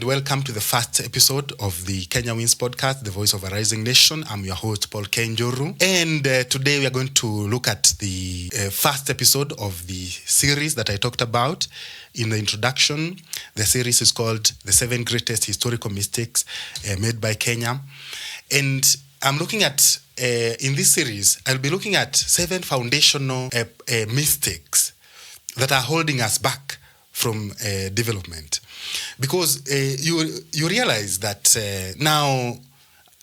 welcome to the first episode of the Kenya Wins podcast, The Voice of a Rising Nation. I'm your host, Paul Kenjoru. And today we are going to look at the first episode of the series that I talked about in the introduction. The series is called The 7 Greatest Historical Mistakes Made by Kenya. And I'm looking at, in this series, I'll be looking at 7 foundational mistakes that are holding us back from development. Because you realize that now,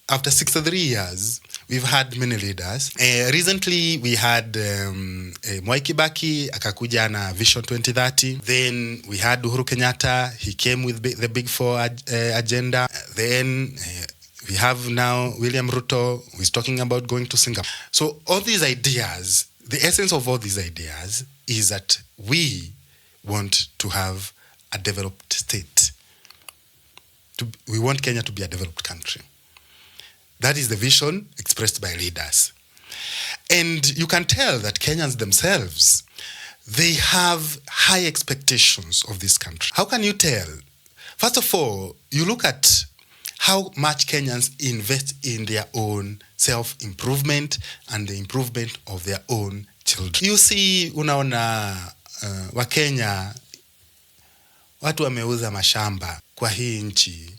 after 63 years, we've had many leaders. Recently, we had Mwai Kibaki, akakuja na Vision 2030. Then we had Uhuru Kenyatta. He came with the Big Four agenda. Then we have now William Ruto, who is talking about going to Singapore. So all these ideas, the essence of all these ideas is that we want to have a developed state. We want Kenya to be a developed country. That is the vision expressed by leaders. And you can tell that Kenyans themselves, they have high expectations of this country. How can you tell? First of all, you look at how much Kenyans invest in their own self-improvement and the improvement of their own children. You see, unaona Wakenya, watu wameuza mashamba kwa hii nchi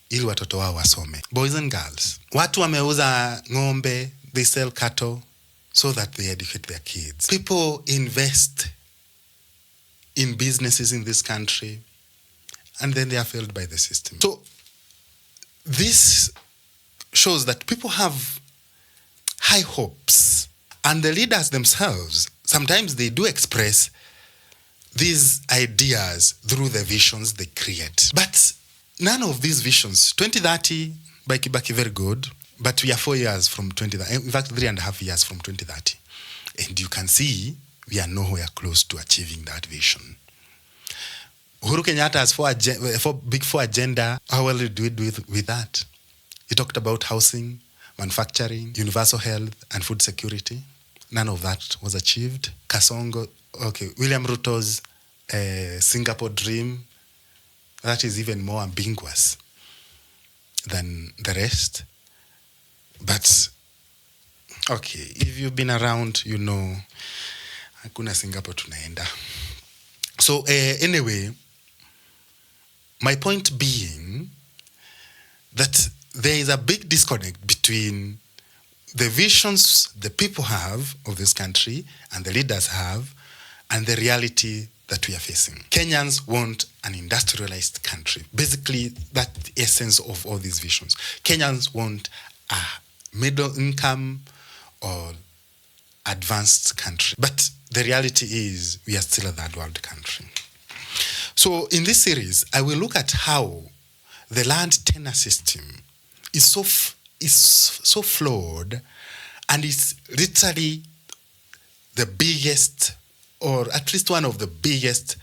ili watoto wao wasome. Boys and girls. Watu wameuza ng'ombe, they sell cattle so that they educate their kids. People invest in businesses in this country and then they are failed by the system. So this shows that people have high hopes, and the leaders themselves, sometimes they do express these ideas through the visions they create. But none of these visions, 2030 by Kibaki, very good, but we are 4 years from 2030, in fact 3.5 years from 2030. And you can see we are nowhere close to achieving that vision. Uhuru Kenyatta has Big Four agenda. How well did we do with that? He talked about housing, manufacturing, universal health, and food security. None of that was achieved. William Ruto's Singapore dream, that is even more ambiguous than the rest. But, okay, if you've been around, you know, hakuna Singapore tunaenda. So, anyway, my point being that there is a big disconnect between the visions the people have of this country and the leaders have and the reality that we are facing. Kenyans want an industrialized country. Basically, that's the essence of all these visions. Kenyans want a middle income or advanced country. But the reality is we are still a third world country. So in this series, I will look at how the land tenure system is so flawed, and it's literally the biggest, or at least one of the biggest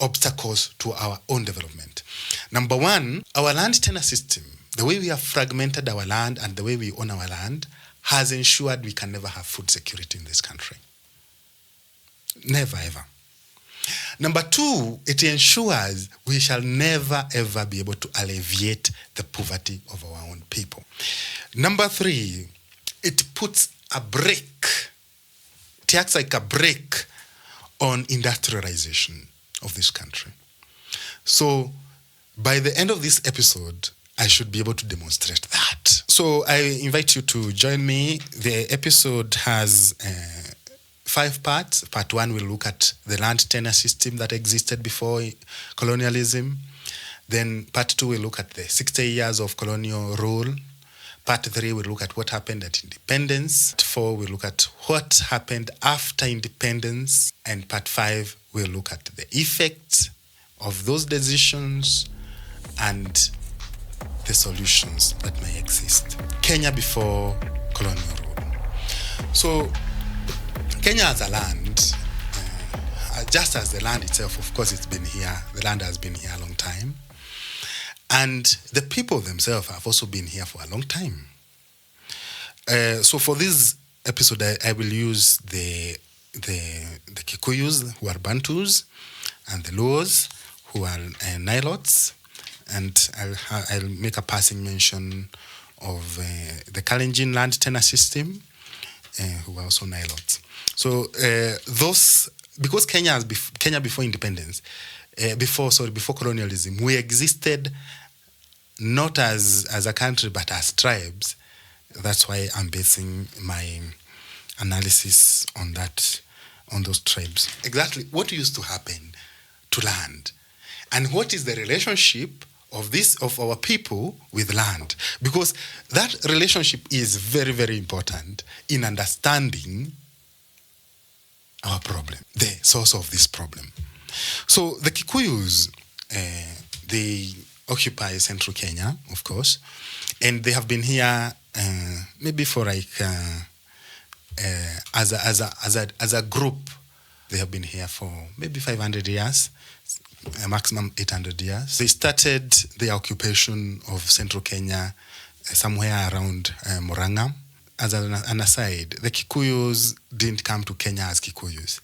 obstacles to our own development. Number one, our land tenure system, the way we have fragmented our land and the way we own our land, has ensured we can never have food security in this country. Never, ever. Number two, it ensures we shall never, ever be able to alleviate the poverty of our own people. Number three, it puts a brake, it acts like a brake on industrialization of this country. So by the end of this episode, I should be able to demonstrate that. So I invite you to join me. The episode has 5 parts. Part 1 will look at the land tenure system that existed before colonialism. Then part 2 will look at the 60 years of colonial rule. Part 3 will look at what happened at independence. Part 4 will look at what happened after independence. And part 5 will look at the effects of those decisions and the solutions that may exist. Kenya before colonial rule. So Kenya as a land, just as the land itself, of course, it's been here. The land has been here a long time. And the people themselves have also been here for a long time. So for this episode, I will use the Kikuyus, who are Bantus, and the Luos, who are Nilotes, and I'll make a passing mention of the Kalenjini land tenure system, who were also Nilots. So those, because Kenya before independence, before colonialism, we existed not as a country but as tribes. That's why I'm basing my analysis on those tribes. Exactly what used to happen to land, and what is the relationship of our people with land, because that relationship is very, very important in understanding our problem, the source of this problem. So the Kikuyus, they occupy central Kenya, of course, and they have been here maybe for like as a group. They have been here for maybe 500 years, a maximum 800 years. They started the occupation of central Kenya somewhere around Murang'a. As an aside, the Kikuyus didn't come to Kenya as Kikuyus.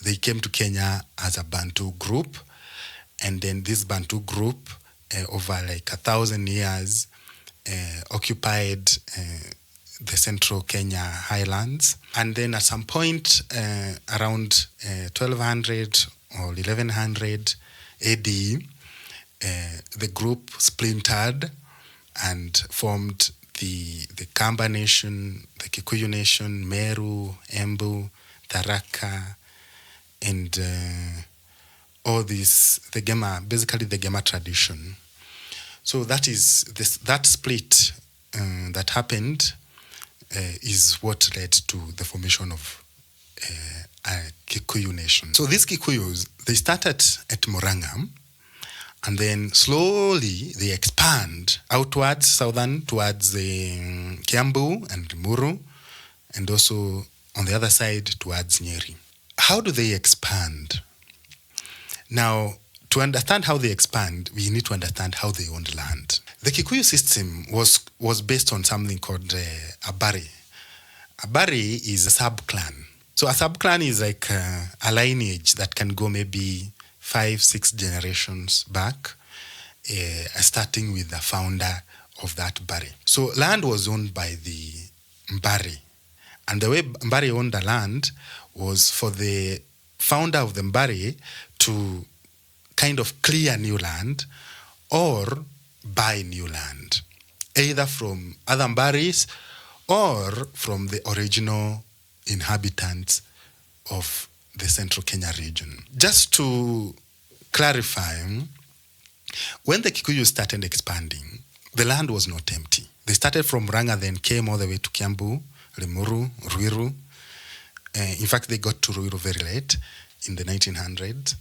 They came to Kenya as a Bantu group, and then this Bantu group, over like 1,000 years, occupied the central Kenya highlands. And then at some point around 1200 or 1100 AD, the group splintered and formed the Kamba nation, the Kikuyu nation, Meru, Embu, Tharaka, and all this, the Gema, basically the Gema tradition. So that is that split that happened is what led to the formation of a Kikuyu nation. So these Kikuyus, they started at Murang'a, and then slowly they expand outwards, southern, towards Kiambu and Muru, and also on the other side towards Nyeri. How do they expand? Now, to understand how they expand, we need to understand how they own land. The Kikuyu system was based on something called a bari. A bari is a sub-clan. So a sub-clan is like a lineage that can go maybe 5-6 generations back, starting with the founder of that bari. So land was owned by the Mbari. And the way Mbari owned the land was for the founder of the Mbari to kind of clear new land or buy new land, either from other Mbaris or from the original inhabitants of the central Kenya region. Just to clarify, when the Kikuyu started expanding, the land was not empty. They started from Murang'a, then came all the way to Kiambu, Limuru, Ruiru. In fact, they got to Ruiru very late in the 1900s.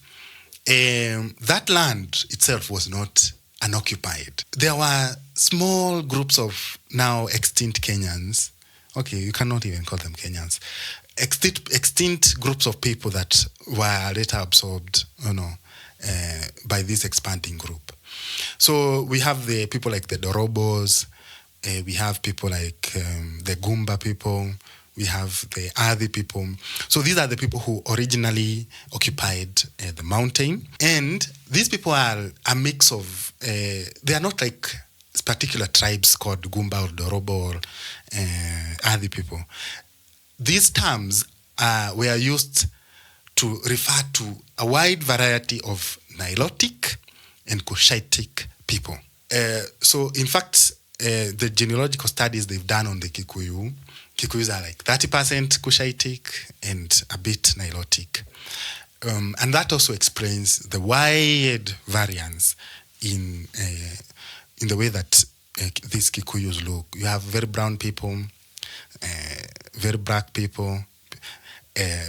That land itself was not unoccupied. There were small groups of now extinct Kenyans. Okay, you cannot even call them Kenyans. Extinct groups of people that were later absorbed, by this expanding group. So we have the people like the Dorobos, we have people like the Gumba people, we have the Adi people. So these are the people who originally occupied the mountain. And these people are a mix of, they are not like particular tribes called Gumba or Dorobo or Adi people. These terms were used to refer to a wide variety of Nilotic and Cushitic people. So in fact, the genealogical studies they've done on the Kikuyus are like 30% Cushitic and a bit Nilotic. And that also explains the wide variance in the way that these Kikuyus look. You have very brown people, very black people.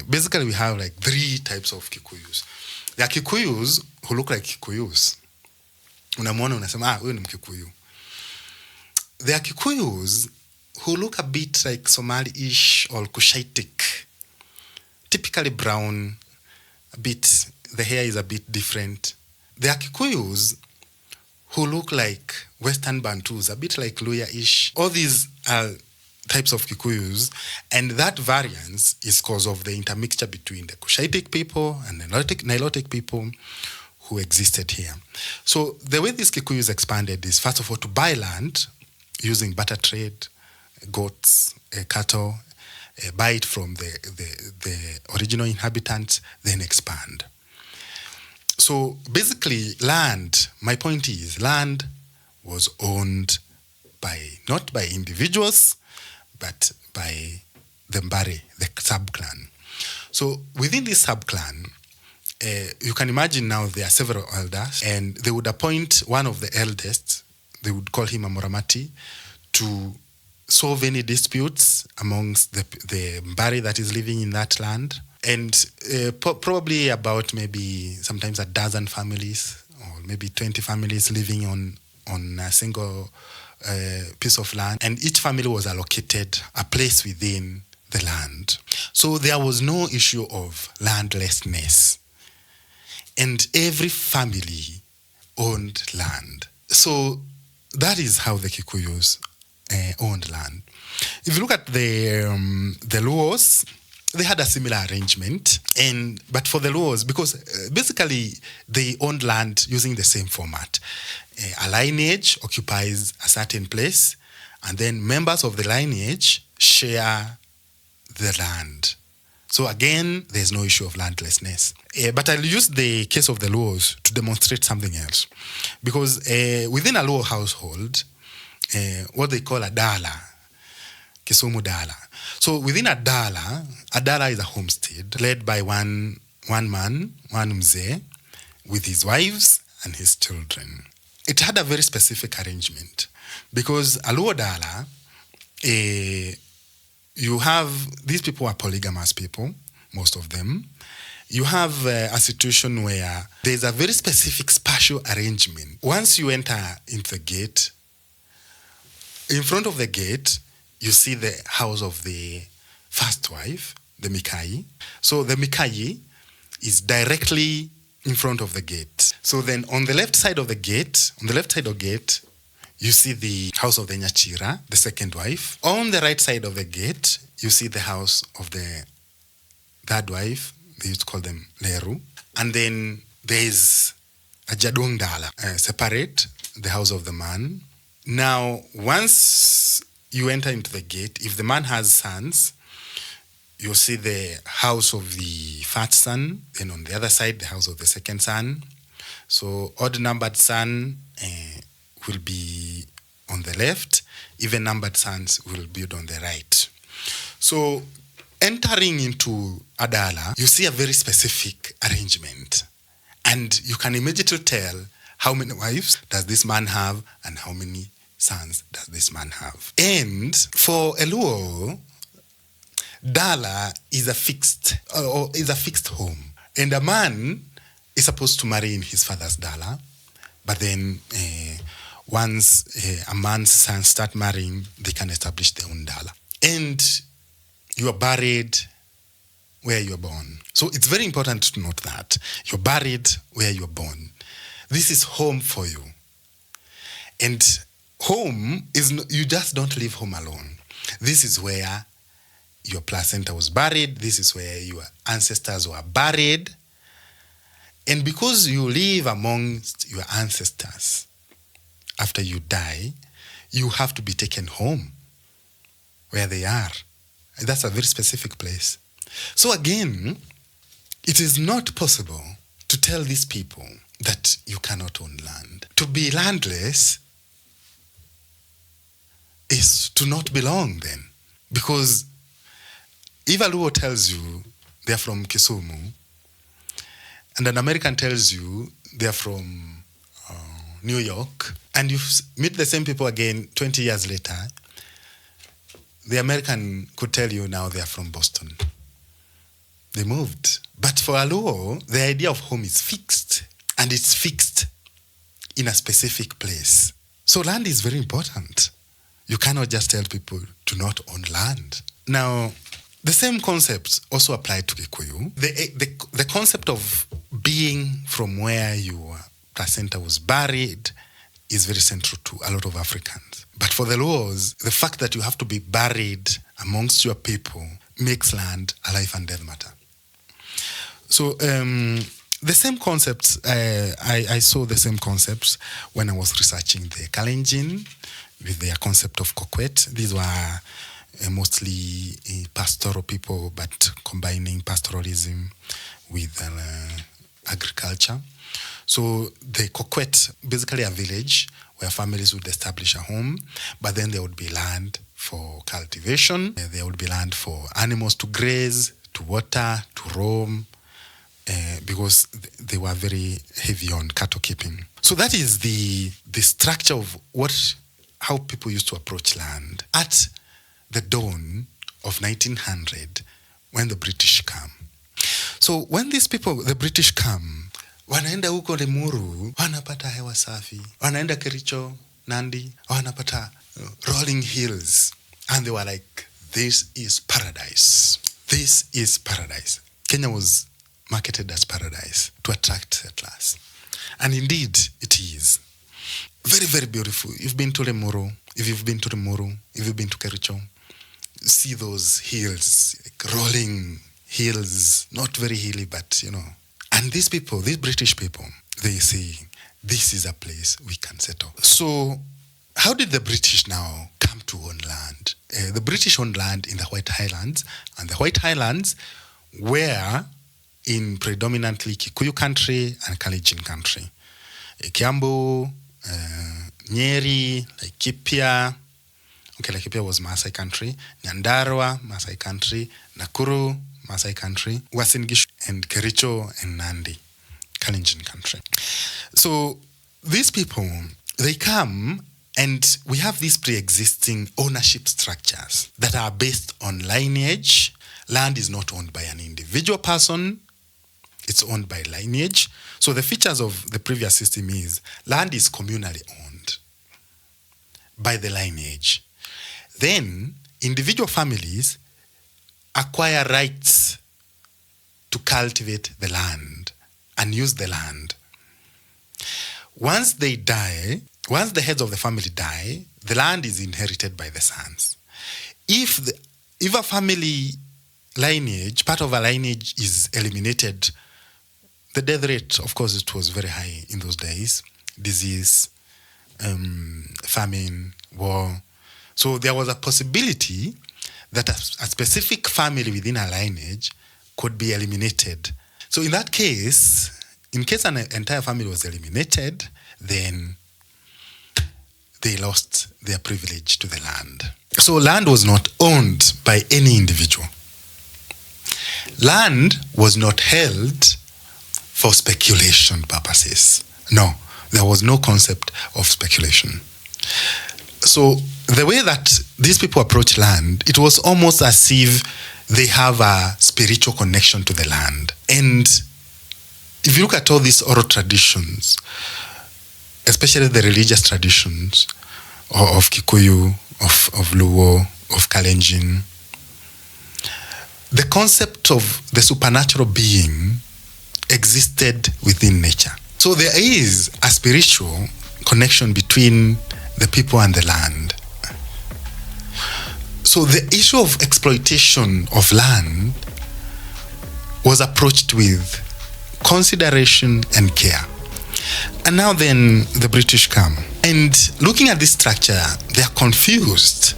Basically, we have like 3 types of Kikuyus. There are Kikuyus who look like Kikuyus. Unamwona unasema, huyu ni Mkikuyu. There are Kikuyus who look a bit like Somali-ish or Cushitic. Typically brown, the hair is a bit different. There are Kikuyus who look like Western Bantus, a bit like Luya-ish. All these are types of Kikuyus, and that variance is because of the intermixture between the Cushitic people and the Nilotic people who existed here. So the way these Kikuyus expanded is, first of all, to buy land using barter trade, goats, cattle, buy it from the original inhabitants, then expand. So basically land, my point is, land was owned not by individuals, but by the Mbare, the sub-clan. So within this sub-clan, you can imagine now there are several elders, and they would appoint one of the eldest, they would call him a Moramati, to solve any disputes amongst the Mbare that is living in that land. And probably about maybe sometimes a dozen families, or maybe 20 families living on a single piece of land. And each family was allocated a place within the land. So there was no issue of landlessness. And every family owned land. So that is how the Kikuyus owned land. If you look at the Luos, they had a similar arrangement, but for the Luos, because basically they owned land using the same format. A lineage occupies a certain place, and then members of the lineage share the land. So again, there's no issue of landlessness. But I'll use the case of the Luos to demonstrate something else. Because within a Luo household, what they call a dala, Kisumu dala. So within a dala is a homestead led by one man, one mzee, with his wives and his children. It had a very specific arrangement because a Luo dala, you have, these people are polygamous people, most of them. You have a situation where there's a very specific spatial arrangement. Once you enter into the gate, in front of the gate, you see the house of the first wife, the Mikai. So the Mikai is directly in front of the gate. So then on the left side of the gate, you see the house of the Nyachira, the second wife. On the right side of the gate, you see the house of the third wife. They used to call them Leru. And then there is a Jadung Dala, separate the house of the man. Now, once you enter into the gate, if the man has sons, you'll see the house of the first son, and on the other side, the house of the second son. So odd-numbered son will be on the left, even-numbered sons will be on the right. So entering into Adala, you see a very specific arrangement. And you can immediately tell how many wives does this man have and how many sons does this man have. And for Eluo, Dala is a fixed home. And a man is supposed to marry in his father's Dala, but then once a man's sons start marrying, they can establish their own Dala. And you are buried where you are born. So it's very important to note that you're buried where you are born. This is home for you. And home is, you just don't leave home alone. This is where your placenta was buried. This is where your ancestors were buried. And because you live amongst your ancestors, after you die, you have to be taken home where they are. And that's a very specific place. So again, it is not possible to tell these people that you cannot own land. To be landless is to not belong then. Because if a Luo tells you they're from Kisumu, and an American tells you they're from New York, and you meet the same people again 20 years later, the American could tell you now they're from Boston. They moved. But for a Luo, the idea of home is fixed, and it's fixed in a specific place. So land is very important. You cannot just tell people to not own land. Now, the same concepts also apply to Kikuyu. The concept of being from where your placenta was buried is very central to a lot of Africans. But for the Luos, the fact that you have to be buried amongst your people makes land a life and death matter. So the same concepts, I saw the same concepts when I was researching the Kalenjini with their concept of kokwet. These were mostly pastoral people, but combining pastoralism with agriculture. So the kokwet, basically a village where families would establish a home, but then there would be land for cultivation. There would be land for animals to graze, to water, to roam, because they were very heavy on cattle keeping. So that is the structure of how people used to approach land at the dawn of 1900 when the British come. So when these people, the British come, wanaenda huko Limuru, wanapata hewa safi. Wanaenda Kericho, Nandi, wanapata rolling hills. And they were like, this is paradise. This is paradise. Kenya was marketed as paradise to attract settlers. And indeed, it is. Very, very beautiful. You've been to Limuru. If you've been to Limuru, if you've been to Kericho, see those hills, like rolling hills, not very hilly, but, And these people, these British people, they say, this is a place we can settle. So how did the British now come to own land? The British owned land in the White Highlands, and the White Highlands were in predominantly Kikuyu country and Kalenjini country. Kiambu, Nyeri, Laikipia. Okay, Laikipia was Maasai country. Nyandarua, Maasai country. Nakuru, Maasai country. Uasin Gishu and Kericho and Nandi, Kalenjini country. So these people, they come, and we have these pre-existing ownership structures that are based on lineage. Land is not owned by an individual person. It's owned by lineage. So the features of the previous system is land is communally owned by the lineage. Then individual families acquire rights to cultivate the land and use the land. Once they die, once the heads of the family die, the land is inherited by the sons. If a family lineage, part of a lineage is eliminated, the death rate, of course, it was very high in those days. Disease, famine, war. So there was a possibility that a specific family within a lineage could be eliminated. So in that case, in case an entire family was eliminated, then they lost their privilege to the land. So land was not owned by any individual. Land was not held for speculation purposes. No, there was no concept of speculation. So the way that these people approach land, it was almost as if they have a spiritual connection to the land. And if you look at all these oral traditions, especially the religious traditions of Kikuyu, of Luo, of Kalenjin, the concept of the supernatural being existed within nature. So there is a spiritual connection between the people and the land. So the issue of exploitation of land was approached with consideration and care. And now then the British come. And looking at this structure, they are confused.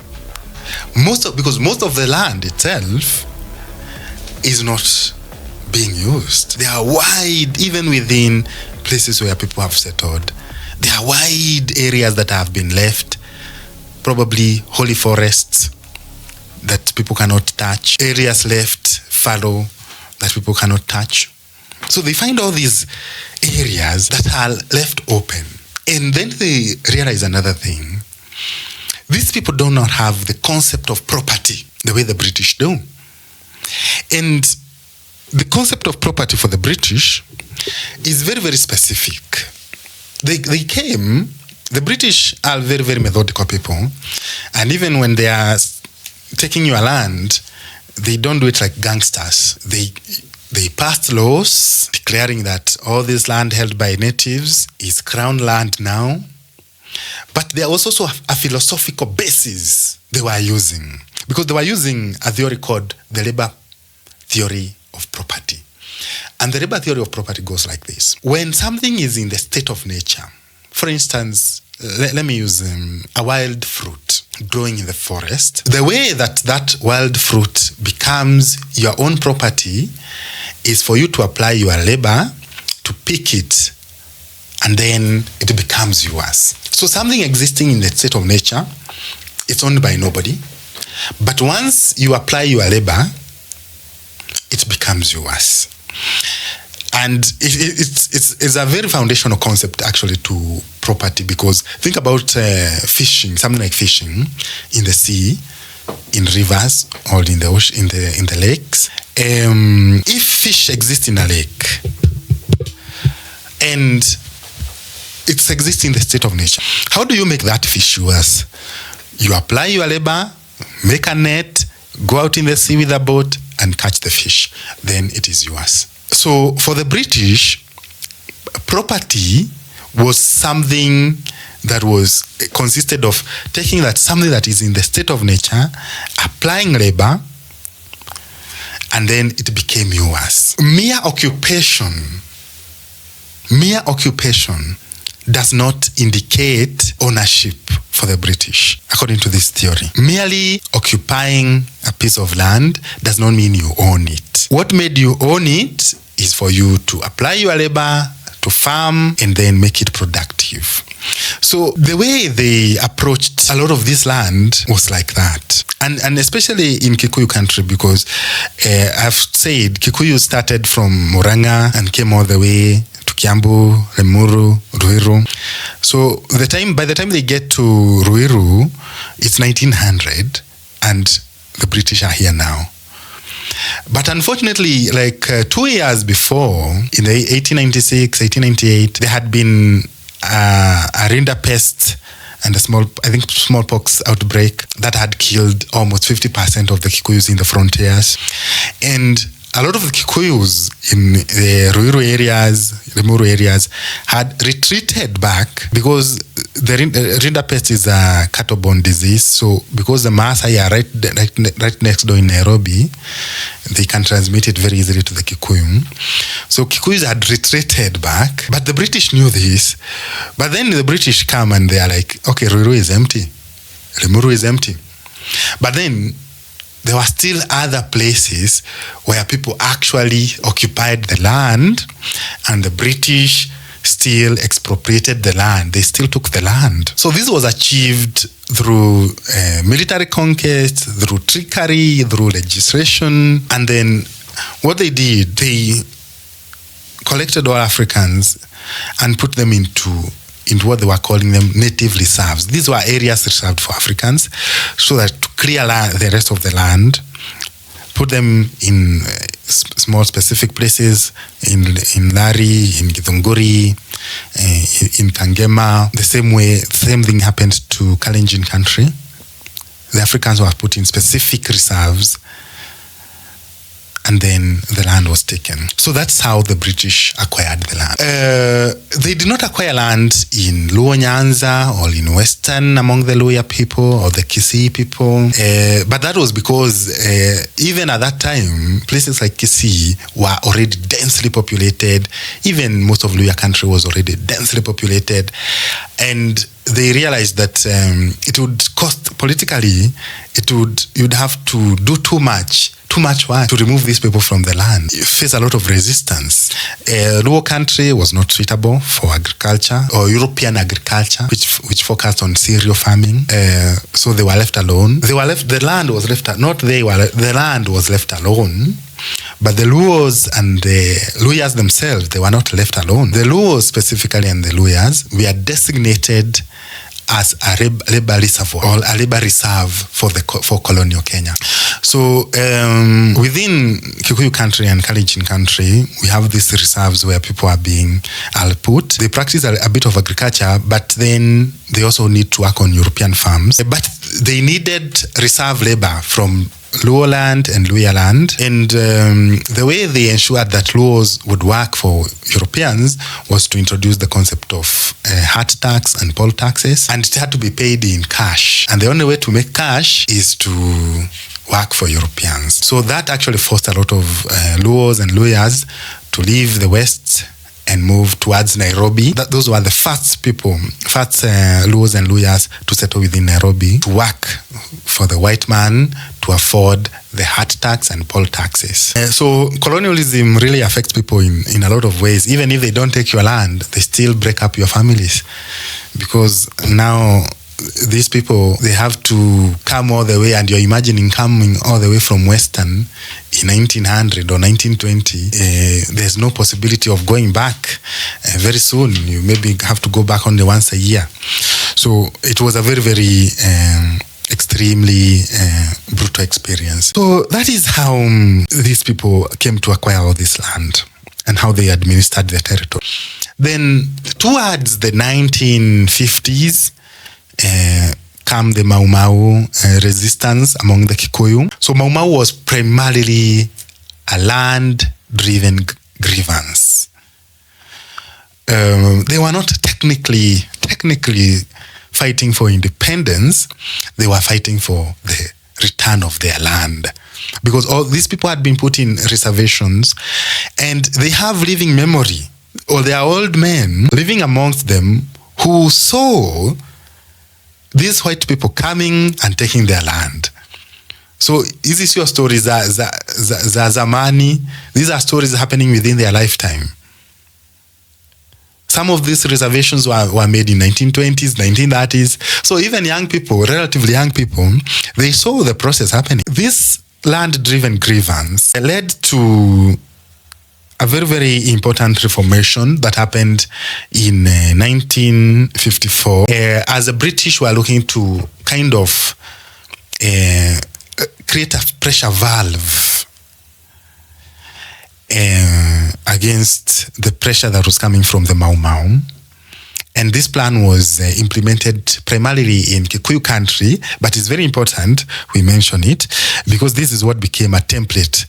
Because most of the land itself is not being used. There are wide, even within places where people have settled, there are wide areas that have been left, probably holy forests that people cannot touch, areas left fallow that people cannot touch. So they find all these areas that are left open. And then they realize another thing. These people do not have the concept of property the way the British do. And the concept of property for the British is very, very specific. They came, the British are very, very methodical people. And even when they are taking your land, they don't do it like gangsters. They passed laws declaring that all this land held by natives is crown land now. But there was also a philosophical basis they were using, because they were using a theory called the labor theory of property. And the labor theory of property goes like this. When something is in the state of nature, for instance, let me use a wild fruit growing in the forest. The way that wild fruit becomes your own property is for you to apply your labor to pick it, and then it becomes yours. So something existing in the state of nature, it's owned by nobody. But once you apply your labor, it becomes yours. And it's a very foundational concept actually to property, because think about fishing, something like fishing in the sea, in rivers, or in the ocean, in the lakes. If fish exist in a lake and it exists in the state of nature, how do you make that fish yours? You apply your labor, make a net, go out in the sea with a boat and catch the fish. Then it is yours. So for the British, property was something that was consisted of taking something that is in the state of nature, applying labor, and then it became yours. Mere occupation does not indicate ownership for the British, according to this theory. Merely occupying a piece of land does not mean you own it. What made you own it is for you to apply your labor, to farm, and then make it productive. So the way they approached a lot of this land was like that. And especially in Kikuyu country, because I've said Kikuyu started from Murang'a and came all the way to Kiambu, Lemuru, Ruiru. So by the time they get to Ruiru, it's 1900 and the British are here now. But unfortunately, 2 years before, in the 1896, 1898, there had been a Rinda pest and a smallpox outbreak that had killed almost 50% of the Kikuyus in the frontiers. And a lot of the Kikuyus in the Ruiru areas, the Muru areas, had retreated back because the Rinda pest is a cattle-borne disease. So because the Maasai are right next door in Nairobi, they can transmit it very easily to the Kikuyu. So Kikuyus had retreated back, but the British knew this. But then the British come and they are like, okay, Ruiru is empty. Lemuru is empty. But then there were still other places where people actually occupied the land, and the British still expropriated the land. They still took the land. So this was achieved through military conquest, through trickery, through legislation. And then what they did, they collected all Africans and put them into what they were calling them native reserves. These were areas reserved for Africans, so that to clear the rest of the land, put them in small specific places in Lari, in Githunguri, in Kangema. The same thing happened to Kalenjin country. The Africans were put in specific reserves, and then the land was taken. So that's how the British acquired the land. They did not acquire land in Luo Nyanza or in Western among the Luya people or the Kisii people. But that was because even at that time, places like Kisii were already densely populated. Even most of Luya country was already densely populated. And they realized that it would cost politically, you'd have to do too much work to remove these people from the land. You face a lot of resistance. Luo country was not suitable for agriculture or European agriculture, which focused on cereal farming. So they were left alone. The land was left alone. But the Luos and the Luyas themselves, they were not left alone. The Luos specifically and the Luyas were designated as a labor reservoir or a labor reserve for colonial Kenya. So within Kikuyu country and Kalenjin country, we have these reserves where people are being put. They practice a bit of agriculture, but then they also need to work on European farms. But they needed reserve labor from Luo land and Luya land. And the way they ensured that Luos would work for Europeans was to introduce the concept of hut tax and poll taxes. And it had to be paid in cash. And the only way to make cash is to work for Europeans. So that actually forced a lot of Luos and Luyas to leave the West and move towards Nairobi. Those were the first Luos and Luyas to settle within Nairobi, to work for the white man, to afford the hut tax and poll taxes. So colonialism really affects people in a lot of ways. Even if they don't take your land, they still break up your families. Because now these people, they have to come all the way, and you're imagining coming all the way from Western in 1900 or 1920. There's no possibility of going back very soon. You maybe have to go back only once a year. So it was a very, very extremely brutal experience. So that is how these people came to acquire all this land and how they administered their territory. Then towards the 1950s, come the Mau Mau resistance among the Kikuyu. So Mau Mau was primarily a land-driven grievance. They were not technically fighting for independence. They were fighting for the return of their land. Because all these people had been put in reservations, and they have living memory, or there are old men living amongst them who saw these white people coming and taking their land. So hizi sio stories za zamani. These are stories happening within their lifetime. Some of these reservations were made in 1920s, 1930s. So even young people, relatively young people, they saw the process happening. This land-driven grievance led to a very, very important reformation that happened in 1954, as the British were looking to kind of create a pressure valve against the pressure that was coming from the Mau Mau. And this plan was implemented primarily in Kikuyu country, but it's very important we mention it because this is what became a template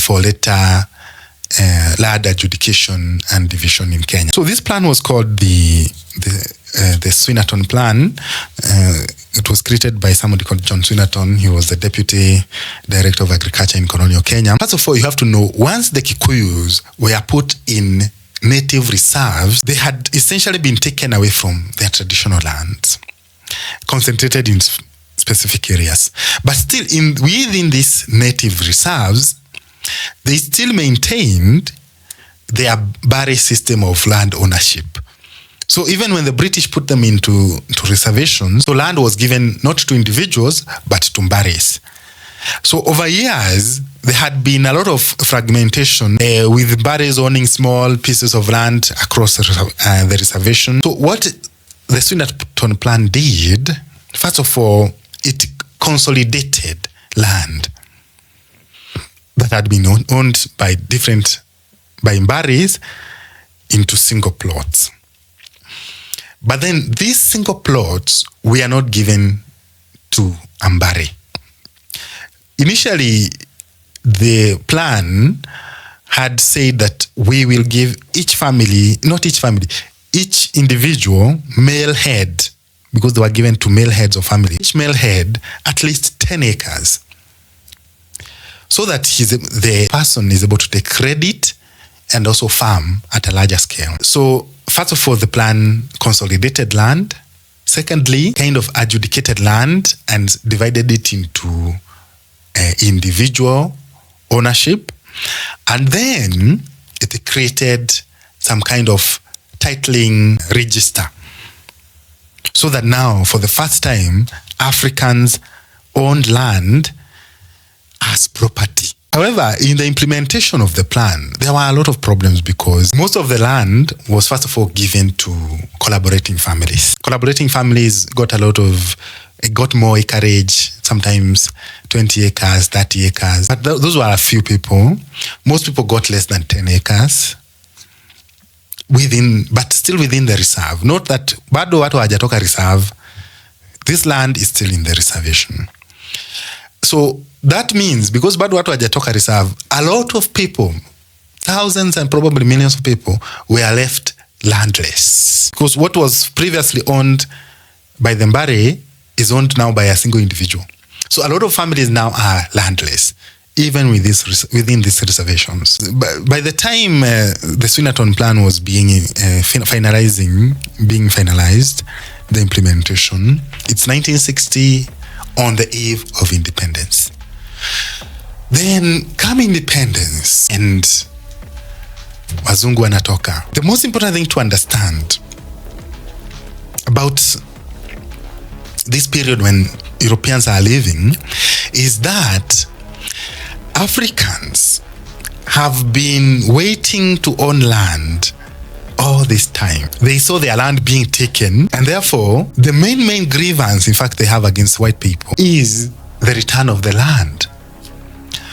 for later land adjudication and division in Kenya. So this plan was called the Swinnerton Plan. It was created by somebody called John Swinnerton. He was the Deputy Director of Agriculture in colonial Kenya. First of all, you have to know, once the Kikuyus were put in native reserves, they had essentially been taken away from their traditional lands, concentrated in specific areas. But still, within these native reserves, they still maintained their barry system of land ownership. So even when the British put them into reservations, so land was given not to individuals, but to barries. So over years, there had been a lot of fragmentation with barries owning small pieces of land across the reservation. So what the Swinnerton Plan did, first of all, it consolidated land that had been owned by barries into single plots. But then these single plots were not given to Mbari. Initially, the plan had said that we will give each individual male head, because they were given to male heads of family, each male head at least 10 acres. So that the person is able to take credit and also farm at a larger scale. So first of all, the plan consolidated land. Secondly, kind of adjudicated land and divided it into individual ownership. And then it created some kind of titling register. So that now, for the first time, Africans owned land as property. However, in the implementation of the plan, there were a lot of problems because most of the land was first of all given to collaborating families. Collaborating families got more acreage, sometimes 20 acres, 30 acres. But those were a few people. Most people got less than 10 acres. But still within the reserve. Not that bado watu hawajatoka reserve. This land is still in the reservation. So that means, because bado watu hawajatoka reserve, a lot of people, thousands and probably millions of people, were left landless. Because what was previously owned by the Mbare is owned now by a single individual. So a lot of families now are landless, even with within these reservations. By the time the Swinnerton Plan was being finalized, the implementation, it's 1960, on the eve of independence. Then come independence and wazungu wanatoka. The most important thing to understand about this period when Europeans are living is that Africans have been waiting to own land all this time. They saw their land being taken, and therefore the main grievance, in fact, they have against white people is the return of the land.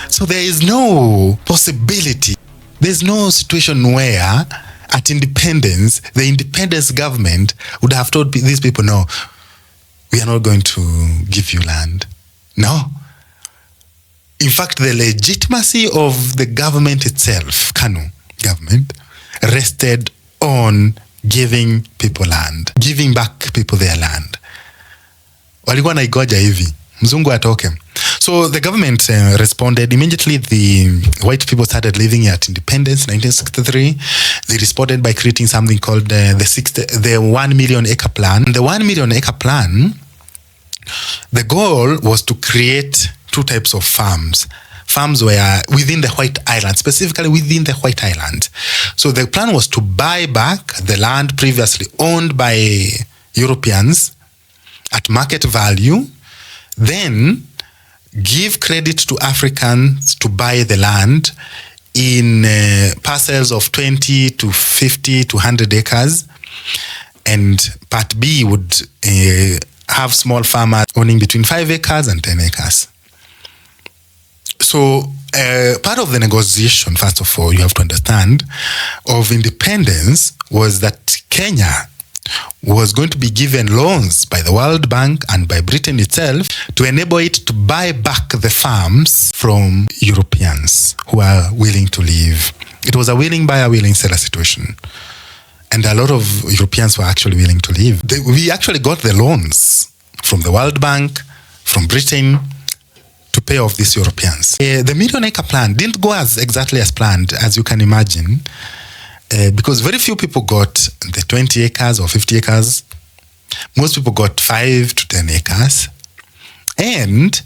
So there is no possibility, there's no situation where at independence, the independence government would have told these people, no, we are not going to give you land. No. In fact, the legitimacy of the government itself, KANU government, rested on giving people land, giving back people their land. Walikuwa naigoja hivi, mzungu atoke. So the government responded immediately. The white people started living at independence, 1963. They responded by creating something called the 1 million acre plan. The 1 million acre plan, the goal was to create two types of farms. Farms were within the White Highlands, specifically within the White Highlands. So the plan was to buy back the land previously owned by Europeans at market value, then give credit to Africans to buy the land in parcels of 20 to 50 to 100 acres. And part B would have small farmers owning between 5 acres and 10 acres. So part of the negotiation, first of all, you have to understand, of independence was that Kenya was going to be given loans by the World Bank and by Britain itself to enable it to buy back the farms from Europeans who are willing to leave. It was a willing buyer, willing seller situation. And a lot of Europeans were actually willing to leave. We actually got the loans from the World Bank, from Britain, to pay off these Europeans. The million acre plan didn't go exactly as planned, as you can imagine, because very few people got the 20 acres or 50 acres. Most people got 5 to 10 acres. And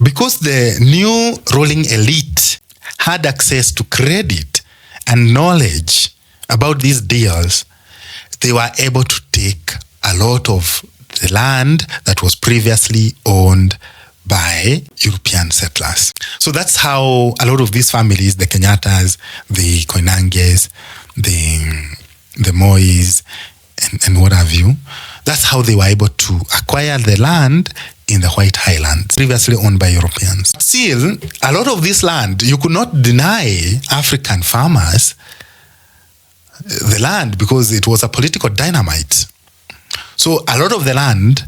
because the new ruling elite had access to credit and knowledge about these deals, they were able to take a lot of the land that was previously owned by European settlers. So that's how a lot of these families, the Kenyatas, the Koinanges, the Mois, and what have you, that's how they were able to acquire the land in the White Highlands, previously owned by Europeans. Still, a lot of this land, you could not deny African farmers the land because it was a political dynamite. So a lot of the land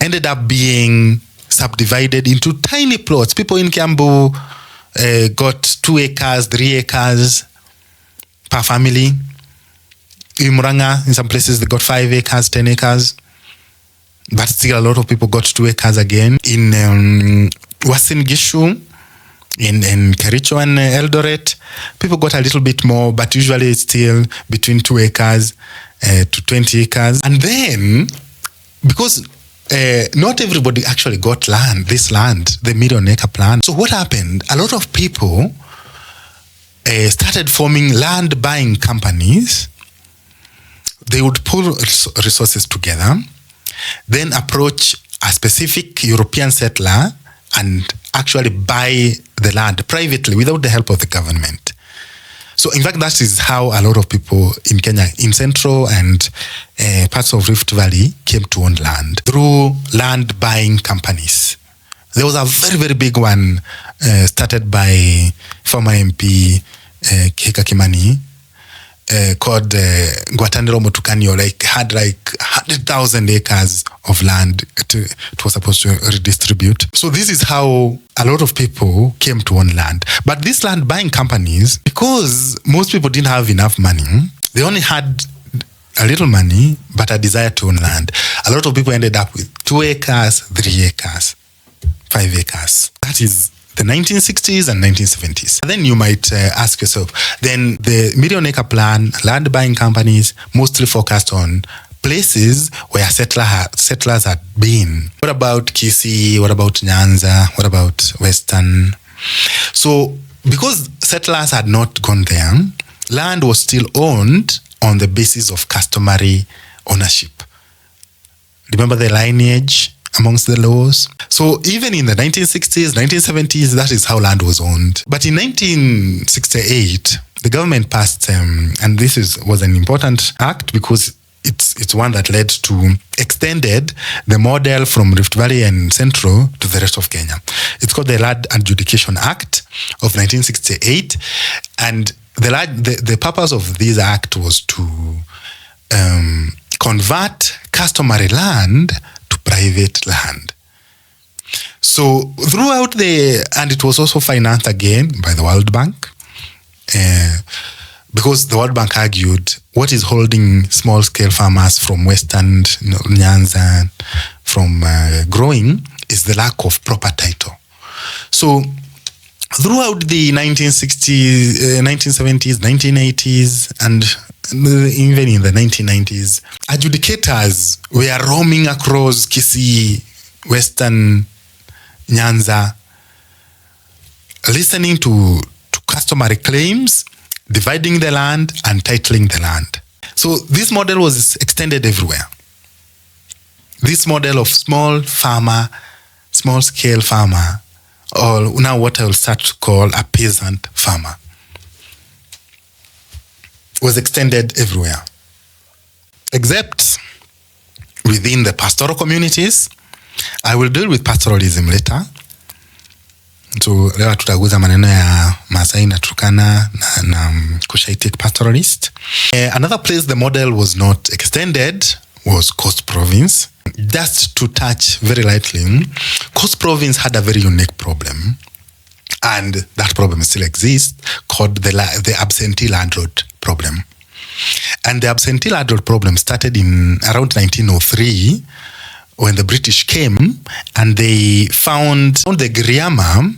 ended up being subdivided into tiny plots. People in Kiambu got 2 acres, 3 acres per family. In Muranga, in some places, they got 5 acres, 10 acres. But still, a lot of people got 2 acres again. In Uasin Gishu, in Kericho and Eldoret, people got a little bit more, but usually it's still between 2 acres to 20 acres. And then, because not everybody actually got this land, the million acre plan. So what happened? A lot of people started forming land buying companies. They would pull resources together, then approach a specific European settler and actually buy the land privately without the help of the government. So in fact, that is how a lot of people in Kenya, in Central and parts of Rift Valley, came to own land through land buying companies. There was a very, very big one started by former MP Kika Kimani called Gwataniro Motukanyo, had 100,000 acres of land it was supposed to redistribute. So this is how a lot of people came to own land. But these land buying companies, because most people didn't have enough money, they only had a little money, but a desire to own land. A lot of people ended up with 2 acres, 3 acres 5 acres. That is the 1960s and 1970s. Then you might ask yourself, then the million acre plan, land buying companies mostly focused on places where settlers had been. What about Kisii? What about Nyanza? What about Western? So because settlers had not gone there, land was still owned on the basis of customary ownership. Remember the lineage amongst the laws? So even in the 1960s, 1970s, that is how land was owned. But in 1968, the government passed, and this was an important act because it's one that led to extended the model from Rift Valley and Central to the rest of Kenya. It's called the Land Adjudication Act of 1968, and the purpose of this act was to convert customary land to private land. So throughout and it was also financed again by the World Bank, because the World Bank argued what is holding small-scale farmers from Western Nyanza from growing is the lack of proper title. So throughout the 1960s, 1970s, 1980s, and even in the 1990s, adjudicators were roaming across Kisii, Western Nyanza, listening to customary claims, dividing the land and titling the land. So this model was extended everywhere. This model of small-scale farmer, or now what I will start to call a peasant farmer, was extended everywhere, except within the pastoral communities. I will deal with pastoralism later. So leo tutaguza maneno ya Masai na Turkana na Cushitic pastoralist. Another place the model was not extended was Coast Province. Just to touch very lightly, Coast Province had a very unique problem, and that problem still exists, called the absentee landlord problem. And the absentee landlord problem started in around 1903 when the British came and they found the Giriama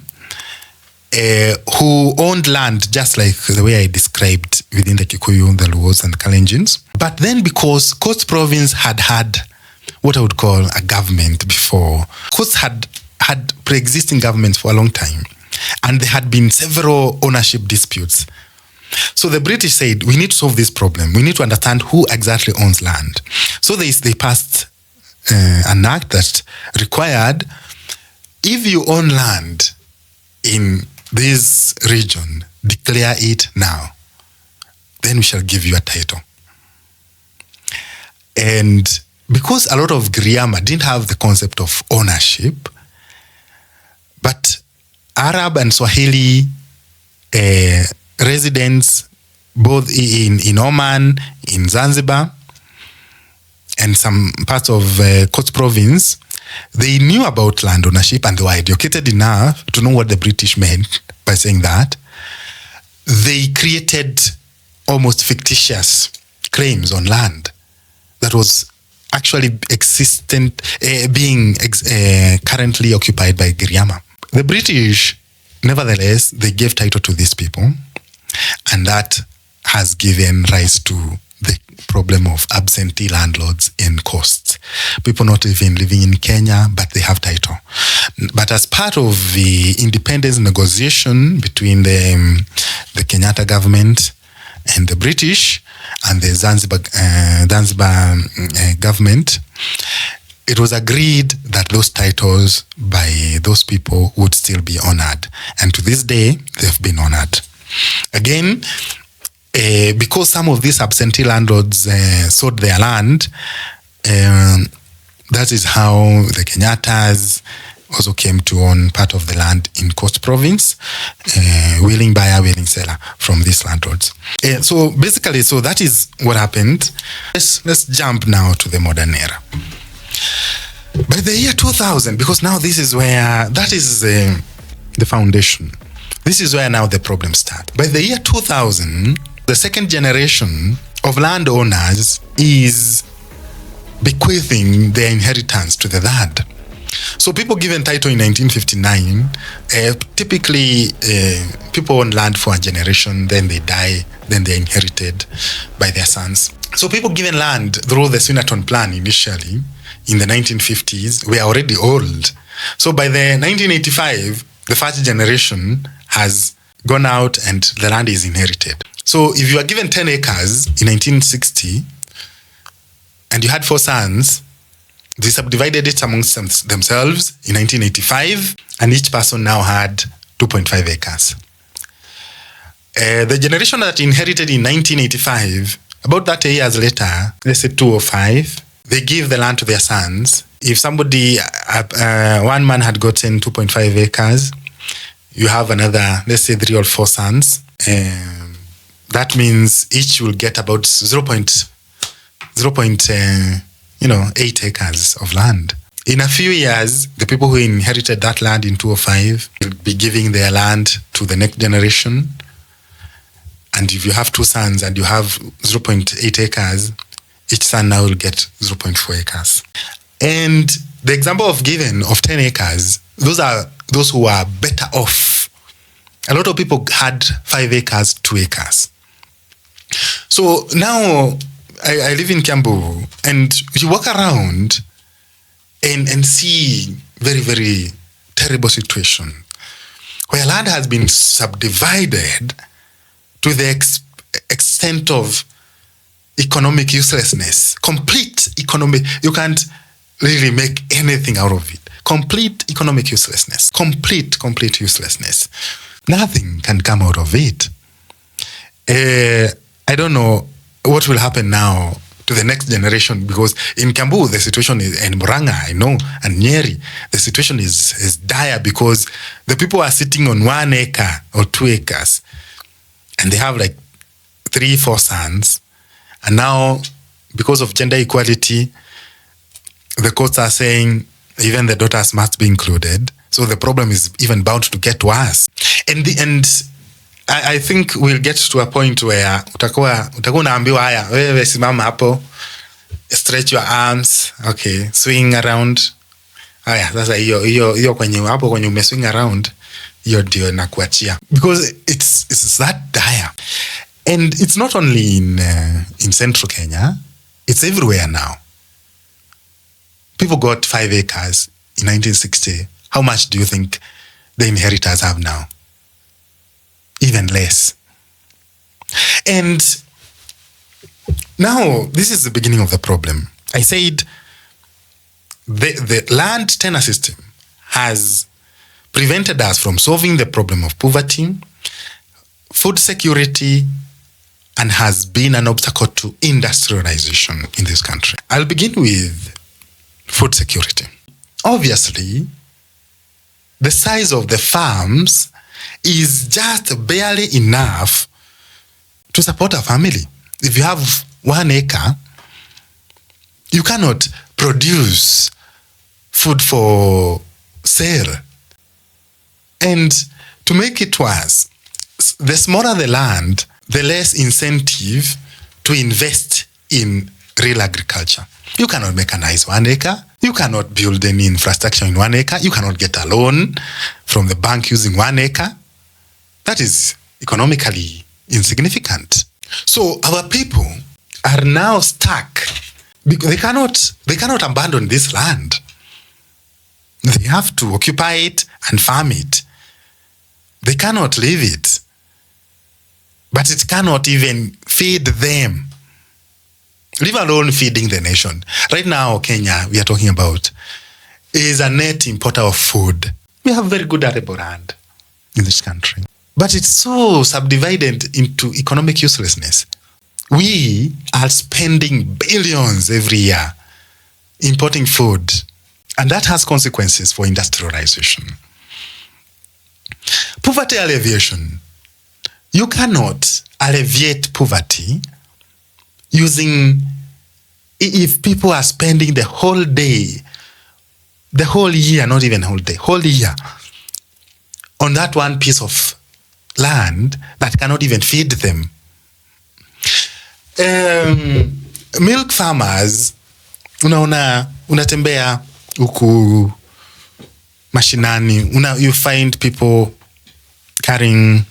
who owned land just like the way I described within the Kikuyu, the Luos and the Kalenjins. But then because Coast Province had what I would call a government before, Coast had pre-existing governments for a long time, and there had been several ownership disputes. So the British said, we need to solve this problem. We need to understand who exactly owns land. So they passed an act that required, if you own land in this region, declare it now. Then we shall give you a title. And because a lot of Giriama didn't have the concept of ownership, but Arab and Swahili residents, both in Oman, in Zanzibar, and some parts of Coast Province, they knew about land ownership and they were educated enough to know what the British meant by saying that. They created almost fictitious claims on land that was actually existent, being currently occupied by Giriama. The British, nevertheless, they gave title to these people, and that has given rise to the problem of absentee landlords in coasts. People not even living in Kenya, but they have title. But as part of the independence negotiation between the Kenyatta government and the British and the Zanzibar government, it was agreed that those titles by those people would still be honored. And to this day, they've been honored. Again, because some of these absentee landlords sold their land, that is how the Kenyattas also came to own part of the land in Coast Province, willing buyer, willing seller from these landlords. So basically, so that is what happened. Let's jump now to the modern era. By the year 2000, because now this is where, that is the foundation. This is where now the problems start. By the year 2000, the second generation of landowners is bequeathing their inheritance to the third. So people given title in 1959, typically people own land for a generation, then they die, then they're inherited by their sons. So people given land through the Swinnerton Plan initially in the 1950s were already old. So by the 1985, the first generation has gone out and the land is inherited. So if you are given 10 acres in 1960 and you had 4 sons, they subdivided it amongst themselves in 1985, and each person now had 2.5 acres. The generation that inherited in 1985, about 30 years later, let's say 2 or 5, they give the land to their sons. If somebody, one man had gotten 2.5 acres, you have another, let's say 3 or 4 sons. That means each will get about 8 acres of land. In a few years, the people who inherited that land in 205 will be giving their land to the next generation. And if you have 2 sons and you have 0.8 acres, each son now will get 0.4 acres. And the example of given of 10 acres, those are those who are better off. A lot of people had 5 acres, 2 acres. So now I live in Kiambu, and you walk around and see very, very terrible situation where land has been subdivided to the extent of economic uselessness, complete economic, you can't really make anything out of it. Complete economic uselessness, complete uselessness. Nothing can come out of it. I don't know what will happen now to the next generation, because in Kiambu the situation is, and Murang'a, I know, and Nyeri, the situation is dire because the people are sitting on 1 acre or 2 acres and they have like 3, 4 sons, and now because of gender equality the courts are saying even the daughters must be included, so the problem is even bound to get worse. And I think we'll get to a point where utakuwa unaambiwa haya, wewe simama hapo, stretch your arms, okay, swing around. Haya, sasa hiyo kwenye umeswing around, hiyo ndio nakuachia. Because it's that dire. And it's not only in central Kenya, it's everywhere now. People got 5 acres in 1960. How much do you think the inheritors have now? Even less. And now this is the beginning of the problem. I said the land tenure system has prevented us from solving the problem of poverty, food security, and has been an obstacle to industrialization in this country. I'll begin with food security. Obviously, the size of the farms is just barely enough to support a family. If you have 1 acre, you cannot produce food for sale. And to make it worse, the smaller the land, the less incentive to invest in real agriculture. You cannot mechanize 1 acre. You cannot build any infrastructure in 1 acre. You cannot get a loan from the bank using 1 acre. That is economically insignificant. So our people are now stuck because they cannot abandon this land. They have to occupy it and farm it. They cannot leave it. But it cannot even feed them. Leave alone feeding the nation. Right now, Kenya, we are talking about, is a net importer of food. We have very good arable land in this country. But it's so subdivided into economic uselessness. We are spending billions every year importing food, and that has consequences for industrialization. Poverty alleviation. You cannot alleviate poverty using, if people are spending the whole day, the whole year, not even whole day, whole year, on that one piece of land that cannot even feed them. Milk farmers, unatembea huku mashinani. You find people carrying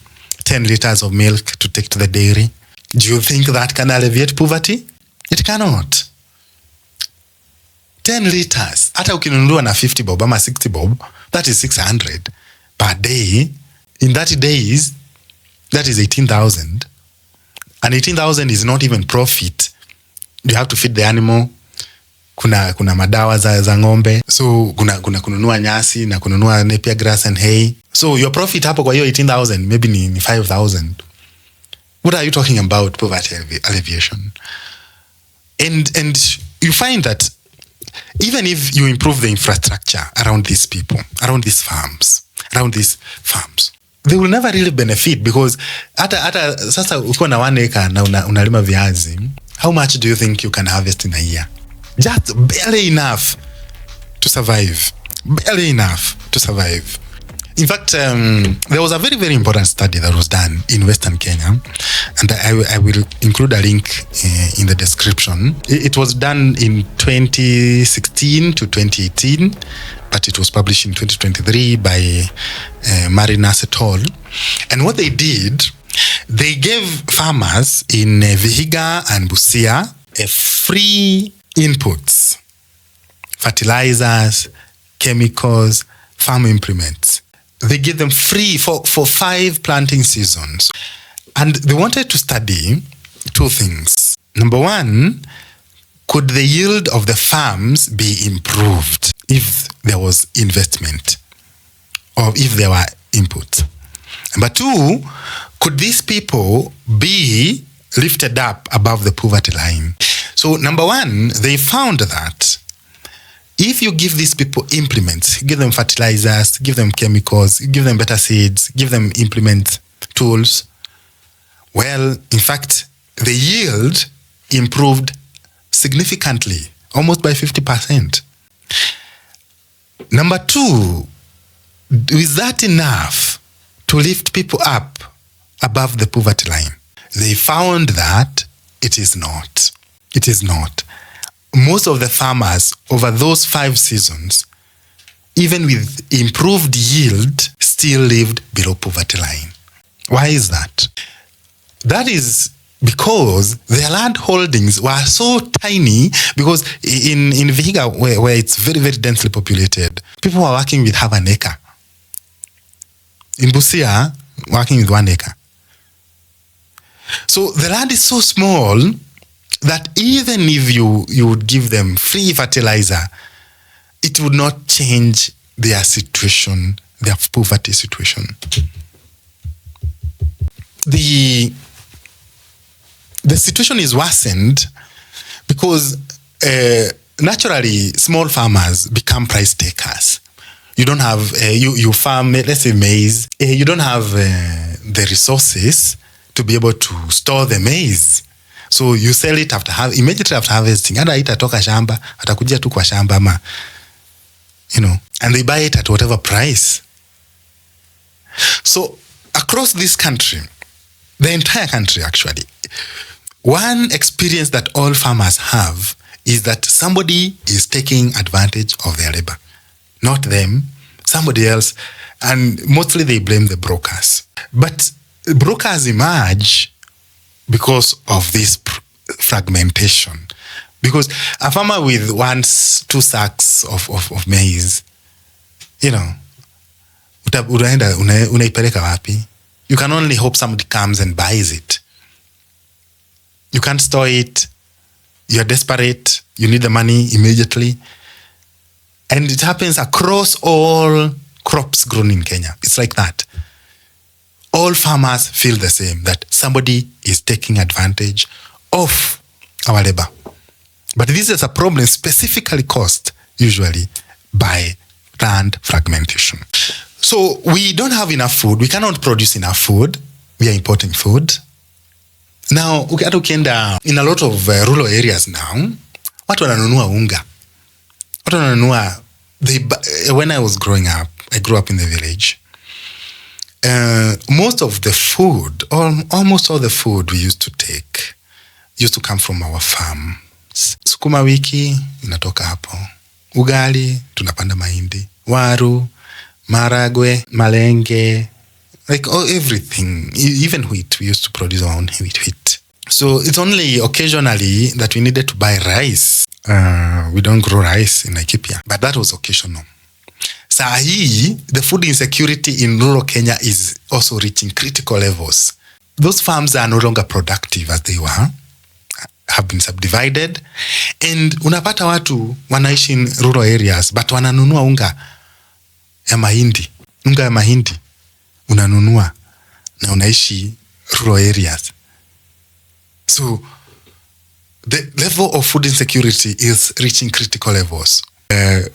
10 liters of milk to take to the dairy. Do you think that can alleviate poverty? It cannot. 10 liters. Hata ukinunua na 50 bob ama 60 bob, that is 600 per day. In 30 days, that is 18,000. And 18,000 is not even profit. You have to feed the animal. Kuna madawa za ng'ombe. So kuna kununua nyasi na kununua napier grass and hay. So your profit hapo kwa hiyo 18,000 maybe ni 5,000. What are you talking about poverty alleviation? And you find that even if you improve the infrastructure around these people, around these farms, they will never really benefit, because hata sasa ukiwa na 1 acre na unalima viazi, how much do you think you can harvest in a year? Just barely enough to survive. Barely enough to survive. In fact, there was a very, very important study that was done in Western Kenya, and I will include a link in the description. It was done in 2016 to 2018, but it was published in 2023 by Marinas et al. And what they did, they gave farmers in Vihiga and Busia free inputs, fertilizers, chemicals, farm implements. They gave them free for 5 planting seasons. And they wanted to study 2 things. Number 1, could the yield of the farms be improved if there was investment or if there were inputs? Number 2, could these people be lifted up above the poverty line? So number 1, they found that if you give these people implements, give them fertilizers, give them chemicals, give them better seeds, give them implement tools, well, in fact, the yield improved significantly, almost by 50%. Number 2, is that enough to lift people up above the poverty line? They found that it is not. It is not. Most of the farmers over those 5 seasons, even with improved yield, still lived below poverty line. Why is that? That is because their land holdings were so tiny, because in Vihiga, where it's very, very densely populated, people were working with half an acre. In Busia, working with 1 acre. So the land is so small that even if you would give them free fertilizer, it would not change their situation, their poverty situation. The situation is worsened because naturally small farmers become price takers. You don't have, you farm, let's say maize, you don't have the resources to be able to store the maize. So you sell it immediately after harvesting. Hata itatoka shamba, atakujia tu kwa shamba ama, and they buy it at whatever price. So across this country, the entire country actually, one experience that all farmers have is that somebody is taking advantage of their labor. Not them, somebody else. And mostly they blame the brokers. But brokers emerge because of this fragmentation. Because a farmer with 1-2 sacks of maize, unaipeleka wapi? You can only hope somebody comes and buys it. You can't store it. You're desperate. You need the money immediately. And it happens across all crops grown in Kenya. It's like that. All farmers feel the same, that somebody is taking advantage of our labor. But this is a problem specifically caused, usually, by land fragmentation. So we don't have enough food. We cannot produce enough food. We are importing food. Now, ukienda in a lot of rural areas now, watu wananunua unga. Watu wananunua, when I was growing up, I grew up in the village. Most of the food, almost all the food we used to take, used to come from our farms. Sukuma wiki inatoka hapo. Ugali tunapanda mahindi. Waru maragwe, malenge, like everything, even wheat. We used to produce our own wheat. So it's only occasionally that we needed to buy rice. We don't grow rice in Laikipia, but that was occasional. Sahi, the food insecurity in rural Kenya is also reaching critical levels. Those farms are no longer productive as they were, have been subdivided, and unapata watu wanaishi in rural areas but wananunua unga ya mahindi. Unga ya mahindi unanunua na unaishi rural areas. So the level of food insecurity is reaching critical levels.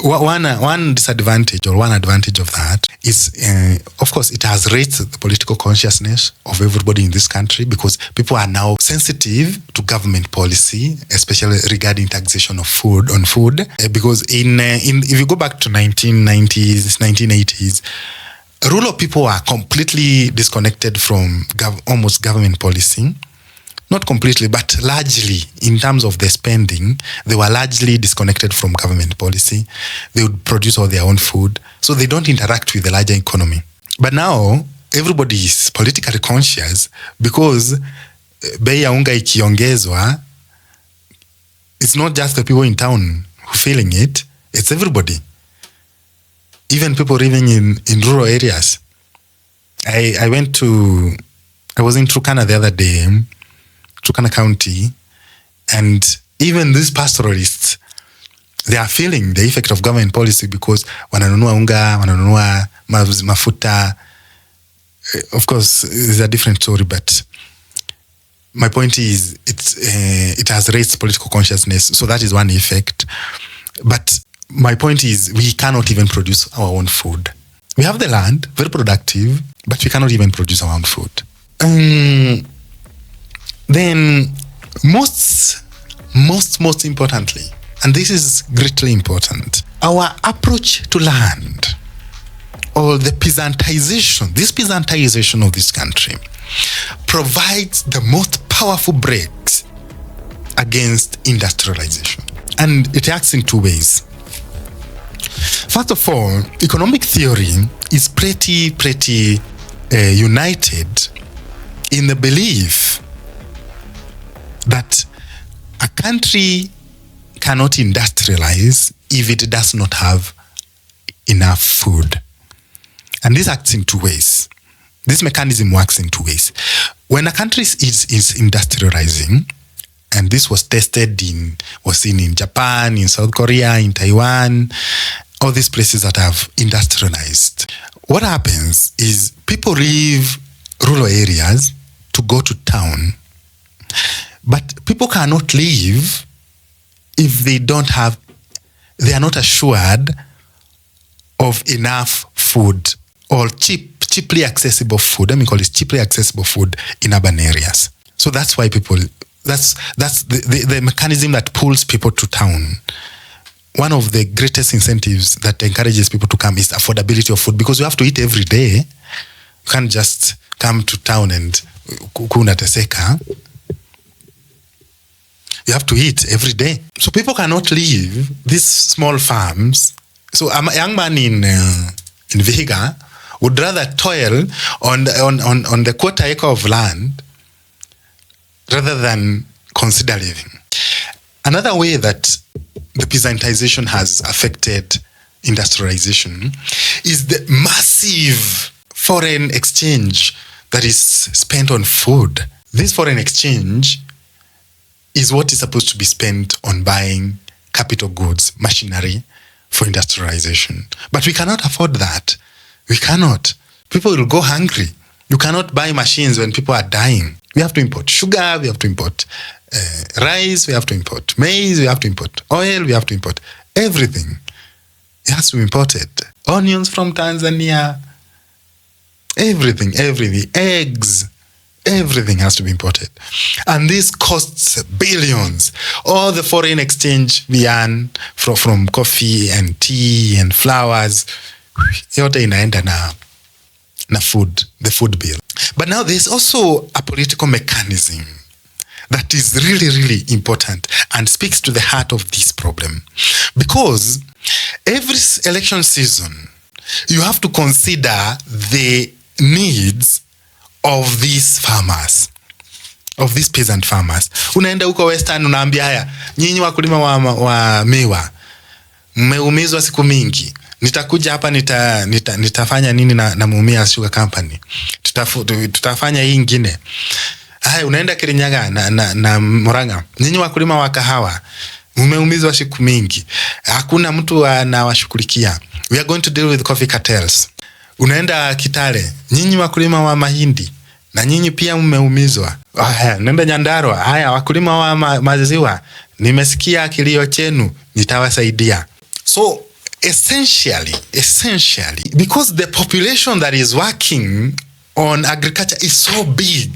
One disadvantage or one advantage of that is, of course, it has raised the political consciousness of everybody in this country, because people are now sensitive to government policy, especially regarding taxation of food, because if you go back to 1990s, 1980s, rural people are completely disconnected from almost government policy. Not completely, but largely, in terms of their spending, they were largely disconnected from government policy. They would produce all their own food, so they don't interact with the larger economy. But now, everybody is politically conscious, because bei ya unga ikiongezwa, it's not just the people in town who are feeling it, it's everybody. Even people living in rural areas. I was in Turkana the other day, Turkana County, and even these pastoralists, they are feeling the effect of government policy, because wananunua unga, wananunua mafuta. Of course, it's a different story, but my point is it has raised political consciousness, so that is one effect. But my point is we cannot even produce our own food. We have the land, very productive, but we cannot even produce our own food. Then most importantly, and this is greatly important, our approach to land, or the Peasantization, this Peasantization of this country, provides the most powerful brakes against industrialization. And it acts in two ways. First of all, economic theory is pretty united in the belief that a country cannot industrialize if it does not have enough food. And this acts in two ways. This mechanism works in two ways. When a country is industrializing, and this was seen in Japan, in South Korea, in Taiwan, all these places that have industrialized, what happens is people leave rural areas to go to town. But people cannot live if they are not assured of enough food, or cheaply accessible food. Let me call it cheaply accessible food in urban areas. So that's why that's the mechanism that pulls people to town. One of the greatest incentives that encourages people to come is affordability of food, because you have to eat every day. You can't just come to town and kunateseka. You have to eat every day. So people cannot leave these small farms. So a young man in Vihiga would rather toil on the quarter acre of land rather than consider living. Another way that the Peasantization has affected industrialization is the massive foreign exchange that is spent on food. This foreign exchange is what is supposed to be spent on buying capital goods, machinery for industrialization. But we cannot afford that. We cannot. People will go hungry. You cannot buy machines when people are dying. We have to import sugar, we have to import rice, we have to import maize, we have to import oil, we have to import everything. It has to be imported. Onions from Tanzania, everything, eggs, everything has to be imported. And this costs billions. All the foreign exchange we earn from coffee and tea and flowers, yote inaenda na food, the food bill. But now there's also a political mechanism that is really, really important and speaks to the heart of this problem. Because every election season, you have to consider the needs of these farmers, of these peasant farmers. Unaenda huko Western unaambia haya, nyinyi wakulima wa miwa, mmeumizwa siku mingi. Nitakuja hapa nitafanya nini na Mumias Sugar Company. Tutafanya hii nyingine. Haya, unaenda Kirinyaga na Murang'a. Nyinyi wakulima wa kahawa, mmeumizwa siku mingi. Hakuna mtu anawashughulikia. We are going to deal with coffee cartels. Unaenda Kitale, nyinyi wakulima wa mahindi, na nyinyi pia mmeumizwa. Haya, nenda Nyandarua. Haya, wakulima wa maziwa, nimesikia kilio chenu, nitawasaidia. So essentially, because the population that is working on agriculture is so big,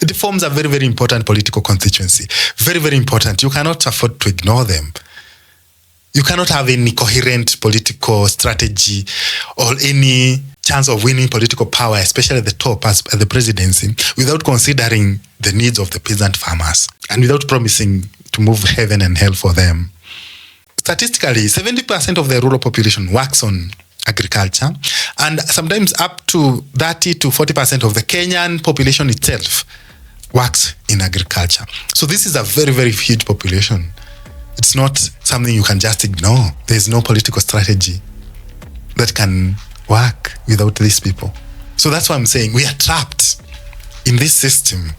it forms a very, very important political constituency. Very, very important. You cannot afford to ignore them. You cannot have any coherent political strategy or any chance of winning political power, especially at the top as the presidency, without considering the needs of the peasant farmers and without promising to move heaven and hell for them. Statistically, 70% of the rural population works on agriculture, and sometimes up to 30 to 40% of the Kenyan population itself works in agriculture. So this is a very, very huge population. It's not something you can just ignore. There's no political strategy that can work without these people. So that's why I'm saying we are trapped in this system.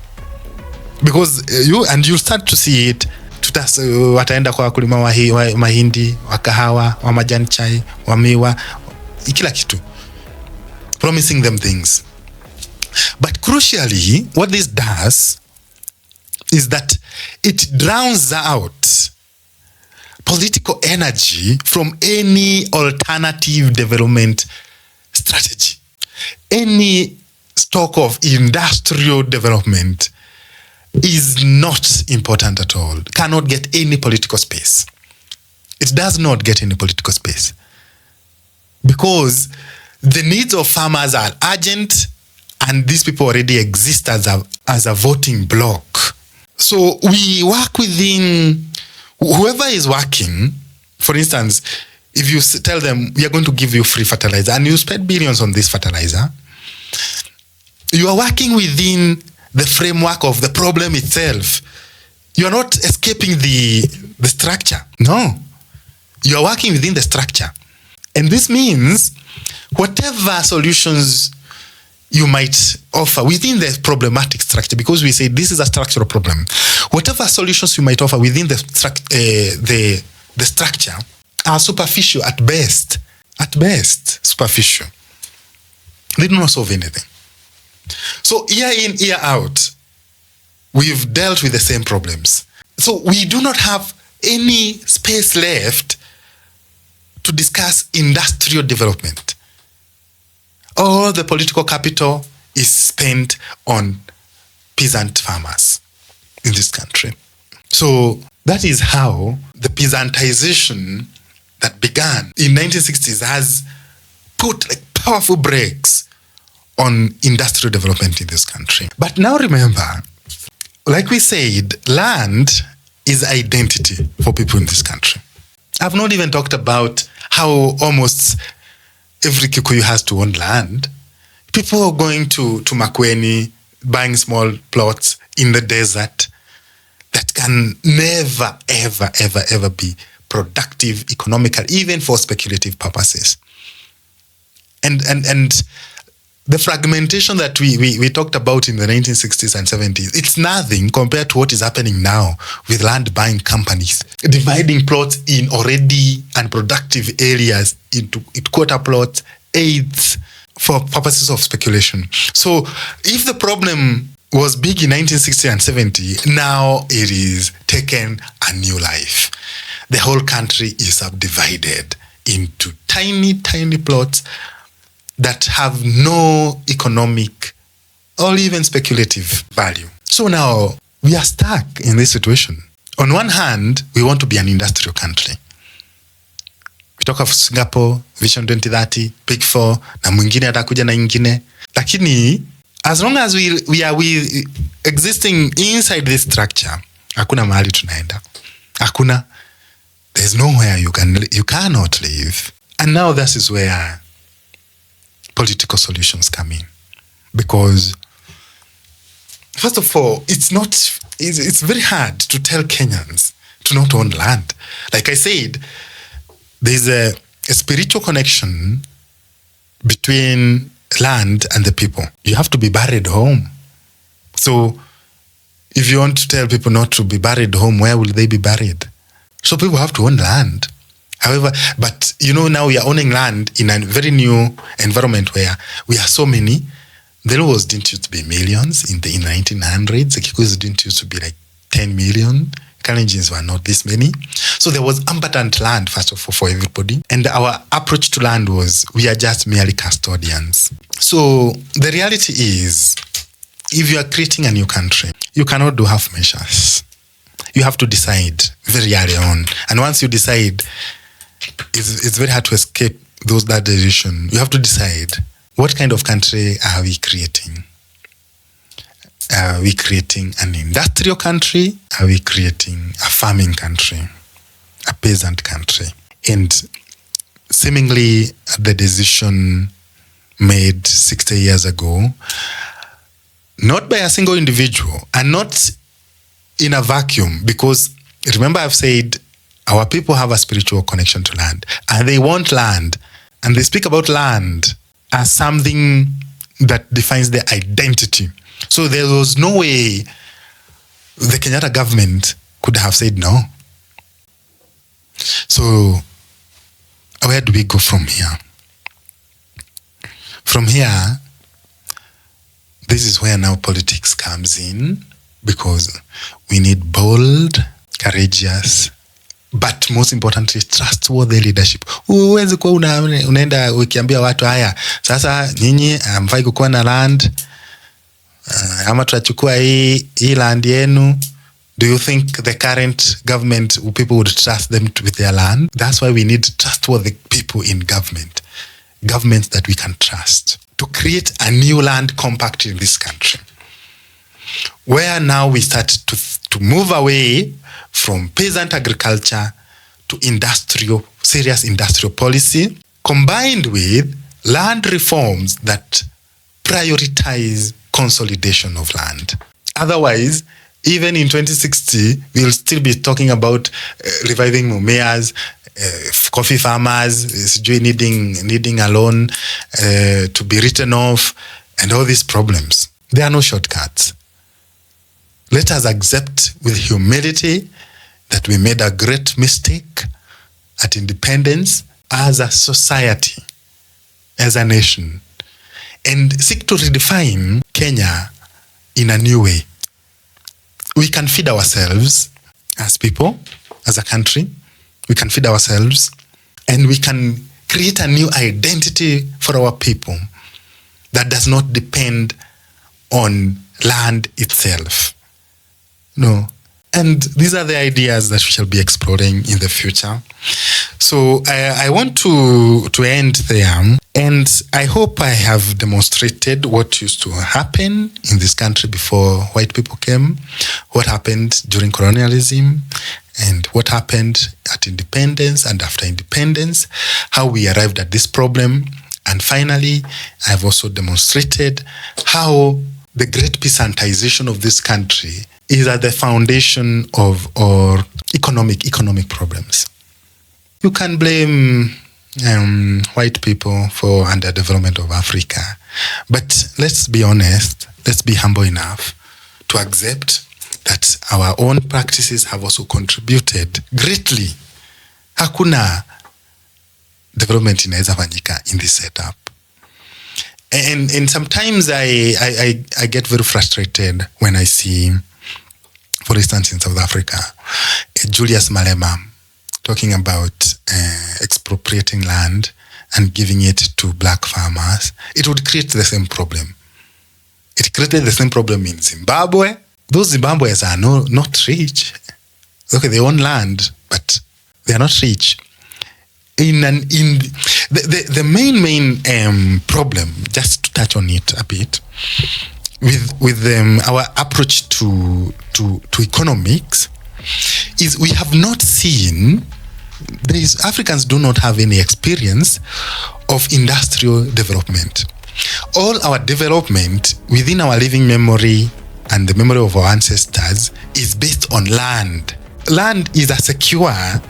Because you'll start to see it. Wataenda kwa wakulima wa mahindi, wa kahawa, wa majani chai, wa miwa, kila kitu. Promising them things. But crucially, what this does is that it drowns out political energy from any alternative development strategy. Any stock of industrial development is not important at all. Cannot get any political space. It does not get any political space. Because the needs of farmers are urgent, and these people already exist as a voting bloc. So we work within whoever is working. For instance, if you tell them we are going to give you free fertilizer and you spend billions on this fertilizer, you are working within the framework of the problem itself. You are not escaping the structure. No. You are working within the structure. And this means whatever solutions you might offer within the problematic structure, because we say this is a structural problem, whatever solutions you might offer within the structure are superficial at best. At best, superficial. They do not solve anything. So year in, year out, we've dealt with the same problems. So we do not have any space left to discuss industrial development. All the political capital is spent on peasant farmers in this country. So that is how the peasantization that began in 1960s has put powerful brakes on industrial development in this country. But now remember, like we said, land is identity for people in this country. I've not even talked about how almost every Kikuyu has to own land. People are going to Makueni, buying small plots in the desert that can never, ever, ever, ever be productive, economical, even for speculative purposes. And the fragmentation that we talked about in the 1960s and 70s, it's nothing compared to what is happening now with land buying companies, dividing plots in already unproductive areas into quarter plots, eighths, for purposes of speculation. So if the problem was big in 1960 and 70, now it is taken a new life. The whole country is subdivided into tiny, tiny plots that have no economic or even speculative value. So now we are stuck in this situation. On one hand, we want to be an industrial country. We talk of Singapore, Vision 2030, Big Four, na mwingine atakuja na ingine. Lakini, as long as we are existing inside this structure, hakuna mahali tunaenda. Hakuna. There's nowhere you cannot live. And now this is where political solutions come in. Because, first of all, it's very hard to tell Kenyans to not own land. Like I said, there's a spiritual connection between land and the people. You have to be buried home. So if you want to tell people not to be buried home, where will they be buried? So people have to own land. However, but now we are owning land in a very new environment where we are so many. The Luos didn't used to be millions in the 1900s. The Kikuyus didn't used to be like 10 million. Kalenjins were not this many. So there was abundant land, first of all, for everybody. And our approach to land was, we are just merely custodians. So the reality is, if you are creating a new country, you cannot do half measures. You have to decide very early on. And once you decide, it's very hard to escape that decision. You have to decide, what kind of country are we creating? Are we creating an industrial country? Are we creating a farming country? A peasant country? And seemingly the decision made 60 years ago, not by a single individual and not in a vacuum, because remember I've said our people have a spiritual connection to land and they want land, and they speak about land as something that defines their identity. So there was no way the Kenyatta government could have said no. So where do we go from here? From here, this is where now politics comes in, because we need bold, courageous, but most importantly, trustworthy leadership. Huwezi kuwa unaenda ukiambia watu haya, sasa nyinyi hamfai kukuwa na land, ama tutachukua hii land yenu. Do you think the current government, people would trust them with their land? That's why we need trustworthy people in government. Governments that we can trust, to create a new land compact in this country, where now we start to move away from peasant agriculture to serious industrial policy, combined with land reforms that prioritize consolidation of land. Otherwise, even in 2060, we'll still be talking about reviving mumeas, coffee farmers needing a loan to be written off, and all these problems. There are no shortcuts. Let us accept with humility that we made a great mistake at independence as a society, as a nation, and seek to redefine Kenya in a new way. We can feed ourselves as people, as a country. We can feed ourselves, and we can create a new identity for our people that does not depend on land itself. No. And these are the ideas that we shall be exploring in the future. So I want to end there, and I hope I have demonstrated what used to happen in this country before white people came, what happened during colonialism, and what happened at independence and after independence, how we arrived at this problem. And finally, I've also demonstrated how the great peasantization of this country is at the foundation of our economic problems. You can blame white people for underdevelopment of Africa, but let's be honest, let's be humble enough to accept that our own practices have also contributed greatly. Hakuna development inaweza fanyika in this setup. And sometimes I get very frustrated when I see, for instance, in South Africa, Julius Malema talking about expropriating land and giving it to black farmers. It would create the same problem. It created the same problem in Zimbabwe. Those Zimbabweans are not rich. Okay, they own land, but they are not rich. The main problem, just to touch on it a bit, with our approach to economics, is we have not seen Africans do not have any experience of industrial development. All our development within our living memory and the memory of our ancestors is based on land. Land is a secure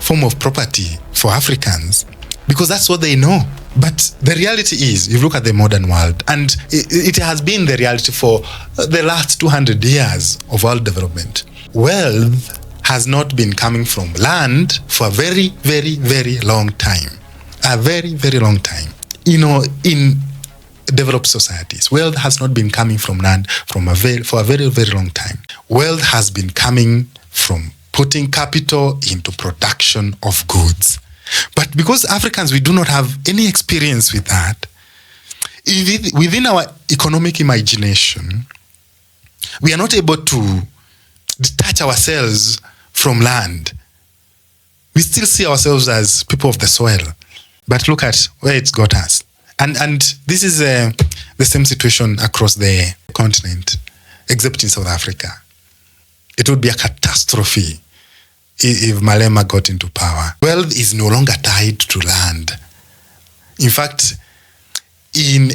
form of property for Africans because that's what they know. But the reality is, you look at the modern world, and it has been the reality for the last 200 years of world development. Wealth has not been coming from land for a very, very, very long time. A very, very long time. In developed societies, wealth has not been coming from land for a very, very long time. Wealth has been coming from putting capital into production of goods. But because Africans, we do not have any experience with that, within our economic imagination, we are not able to detach ourselves from land. We still see ourselves as people of the soil. But look at where it's got us. And this is the same situation across the continent, except in South Africa. It would be a catastrophe if Malema got into power. Wealth is no longer tied to land. In fact, even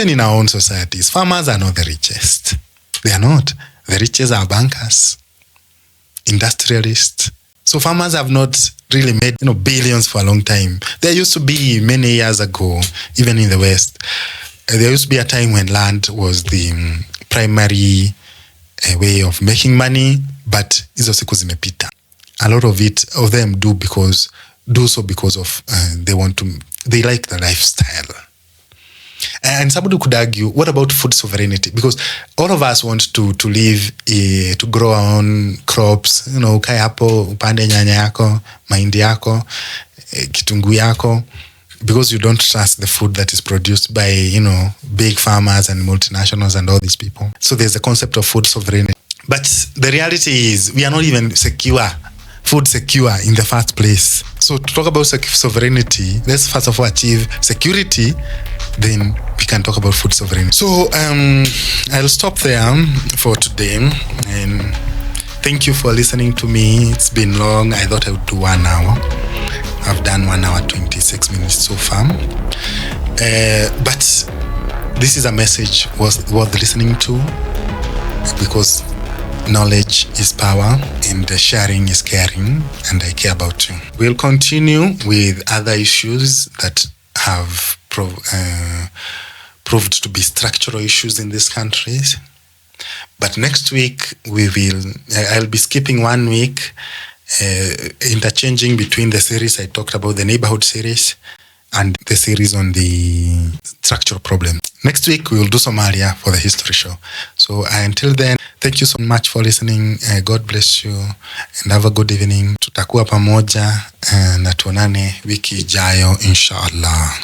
in our own societies, farmers are not the richest. They are not. The richest are bankers, industrialists. So farmers have not really made billions for a long time. There used to be many years ago, even in the West, there used to be a time when land was the primary way of making money, but hizo siku zimepita. A lot of them do so because of they like the lifestyle. And somebody could argue, what about food sovereignty? Because all of us want to live, to grow our own crops. Ukae hapo, upande nyanya yako, mahindi yako, kitunguu yako, because you don't trust the food that is produced by, big farmers and multinationals and all these people. So there's a concept of food sovereignty. But the reality is, we are not even food secure in the first place. So to talk about sovereignty, let's first of all achieve security, then we can talk about food sovereignty. So I'll stop there for today, and thank you for listening to me. It's been long. I thought I would do 1 hour. I've done 1 hour 26 minutes so far. But this is a message worth listening to, because knowledge is power and sharing is caring, and I care about you. We'll continue with other issues that have proved to be structural issues in these countries. But next week I'll be skipping 1 week, interchanging between the series I talked about, the neighborhood series, and the series on the structural problem. Next week we will do Somalia for the history show. So until then, thank you so much for listening. God bless you and have a good evening. Tutakuwa pamoja na tuonane wiki ijayo inshallah.